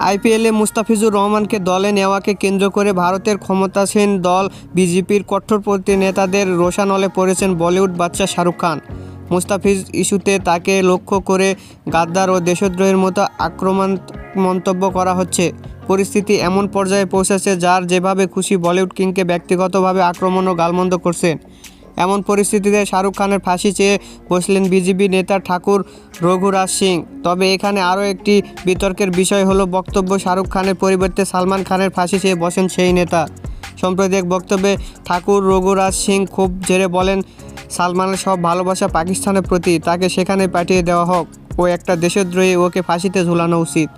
আইপিএলে মুস্তাফিজুর রহমানকে দলে নেওয়াকে কেন্দ্র করে ভারতের ক্ষমতাসীন দল বিজেপির কট্টরপন্থী নেতাদের রোষানলে পড়েছেন বলিউড বাদশা শাহরুখ খান। মুস্তাফিজ ইস্যুতে তাকে লক্ষ্য করে গাদ্দার ও দেশদ্রোহের মতো আক্রমণাত্মক মন্তব্য করা হচ্ছে। পরিস্থিতি এমন পর্যায়ে পৌঁছেছে যার যেভাবে খুশি বলিউড কিংকে ব্যক্তিগতভাবে আক্রমণ ও গালমন্দ করছেন। এমন পরিস্থিতিতে শাহরুখ খানের ফাঁসি চেয়ে বসলেন বিজেপি নেতা ঠাকুর রঘুরাজ সিং। তবে এখানে আরও একটি বিতর্কের বিষয় হলো বক্তব্য, শাহরুখ খানের পরিবর্তে সালমান খানের ফাঁসি চেয়ে বসেন সেই নেতা। সম্প্রতি এক বক্তব্যে ঠাকুর রঘুরাজ সিং খুব জেরে বলেন, সালমানের সব ভালোবাসা পাকিস্তানের প্রতি, তাকে সেখানে পাঠিয়ে দেওয়া হোক, ও একটা দেশদ্রোহী, ওকে ফাঁসিতে ঝুলানো উচিত।